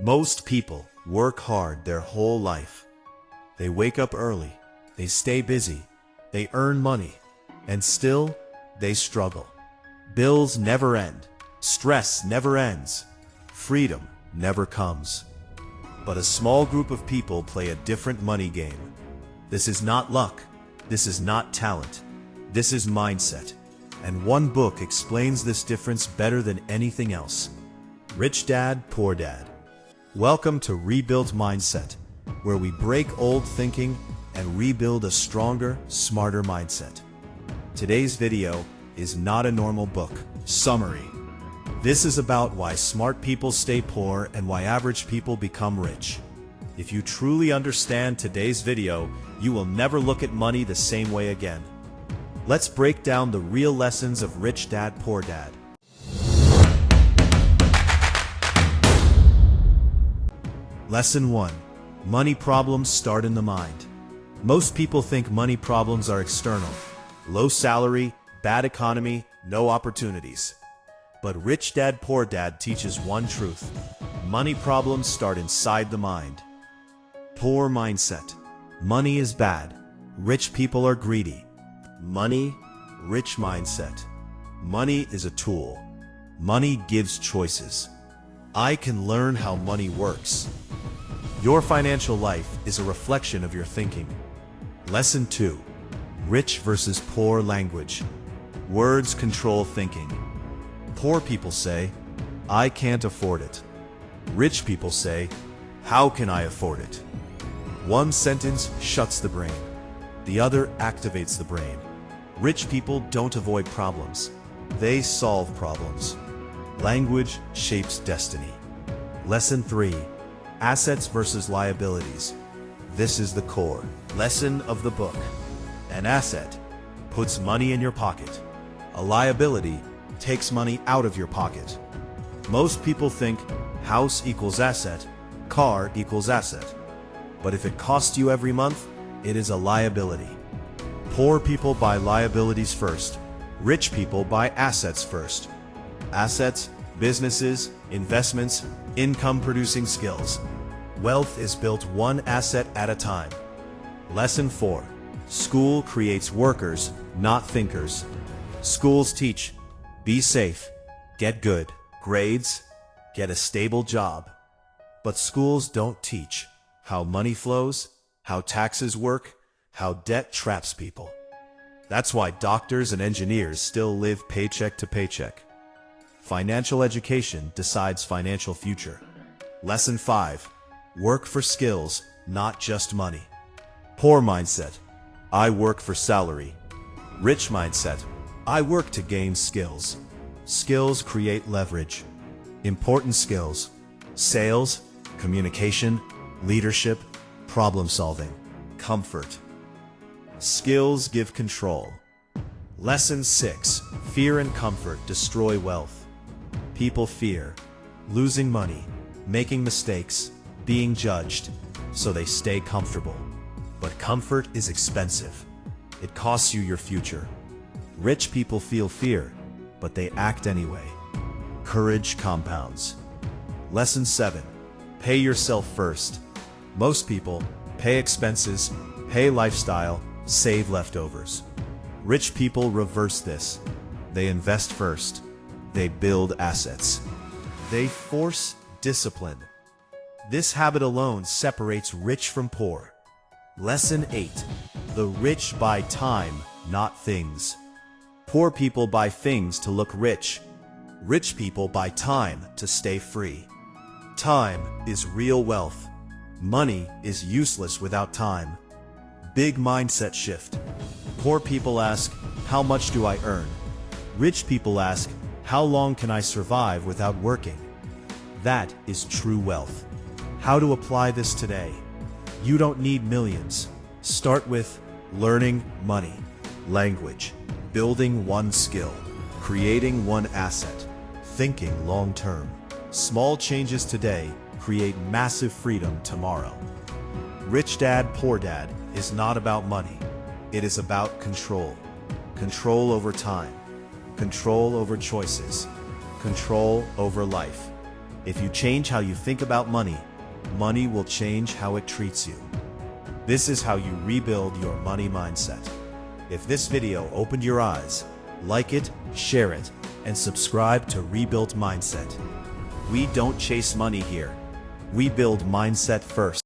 Most people work hard their whole life. They wake up early, they stay busy, they earn money, and still they struggle. Bills never end, stress never ends, freedom never comes. But a small group of people play a different money game. This is not luck, this is not talent, this is mindset. And one book explains this difference better than anything else. Rich Dad, Poor Dad. Welcome to Rebuilt Mindset, where we break old thinking and rebuild a stronger, smarter mindset. Today's video is not a normal book. Summary. This is about why smart people stay poor and why average people become rich. If you truly understand today's video, you will never look at money the same way again. Let's break down the real lessons of Rich Dad, Poor Dad. Lesson 1. Money problems start in the mind. Most people think money problems are external. Low salary, bad economy, no opportunities. But Rich Dad, Poor Dad teaches one truth. Money problems start inside the mind. Poor mindset. Money is bad. Rich people are greedy. Money, rich mindset. Money is a tool. Money gives choices. I can learn how money works. Your financial life is a reflection of your thinking. Lesson 2. Rich versus poor language. Words control thinking. Poor people say, I can't afford it. Rich people say, how can I afford it? One sentence shuts the brain. The other activates the brain. Rich people don't avoid problems. They solve problems. Language shapes destiny. Lesson 3. Assets versus liabilities. This is the core lesson of the book. An asset puts money in your pocket. A liability takes money out of your pocket. Most people think house equals asset, car equals asset. But if it costs you every month, it is a liability. Poor people buy liabilities first. Rich people buy assets first. Assets, businesses, investments, income-producing skills. Wealth is built one asset at a time. Lesson 4. School creates workers, not thinkers. Schools teach, be safe, get good grades, get a stable job. But schools don't teach how money flows, how taxes work, how debt traps people. That's why doctors and engineers still live paycheck to paycheck. Financial education decides financial future. Lesson 5. Work for skills, not just money. Poor mindset. I work for salary. Rich mindset. I work to gain skills. Skills create leverage. Important skills. Sales, communication, leadership, problem solving, comfort. Skills give control. Lesson 6. Fear and comfort destroy wealth. People fear losing money, making mistakes, being judged, so they stay comfortable. But comfort is expensive. It costs you your future. Rich people feel fear, but they act anyway. Courage compounds. Lesson 7. Pay yourself first. Most people pay expenses, pay lifestyle, save leftovers. Rich people reverse this. They invest first. They build assets. They force discipline. This habit alone separates rich from poor. Lesson 8. The rich buy time, not things. Poor people buy things to look rich. Rich people buy time to stay free. Time is real wealth. Money is useless without time. Big mindset shift. Poor people ask, how much do I earn? Rich people ask, how long can I survive without working? That is true wealth. How to apply this today? You don't need millions. Start with learning money, language, building one skill, creating one asset, thinking long-term. Small changes today create massive freedom tomorrow. Rich Dad, Poor Dad is not about money. It is about control. Control over time. Control over choices. Control over life. If you change how you think about money, money will change how it treats you. This is how you rebuild your money mindset. If this video opened your eyes, like it, share it, and subscribe to Rebuilt Mindset. We don't chase money here. We build mindset first.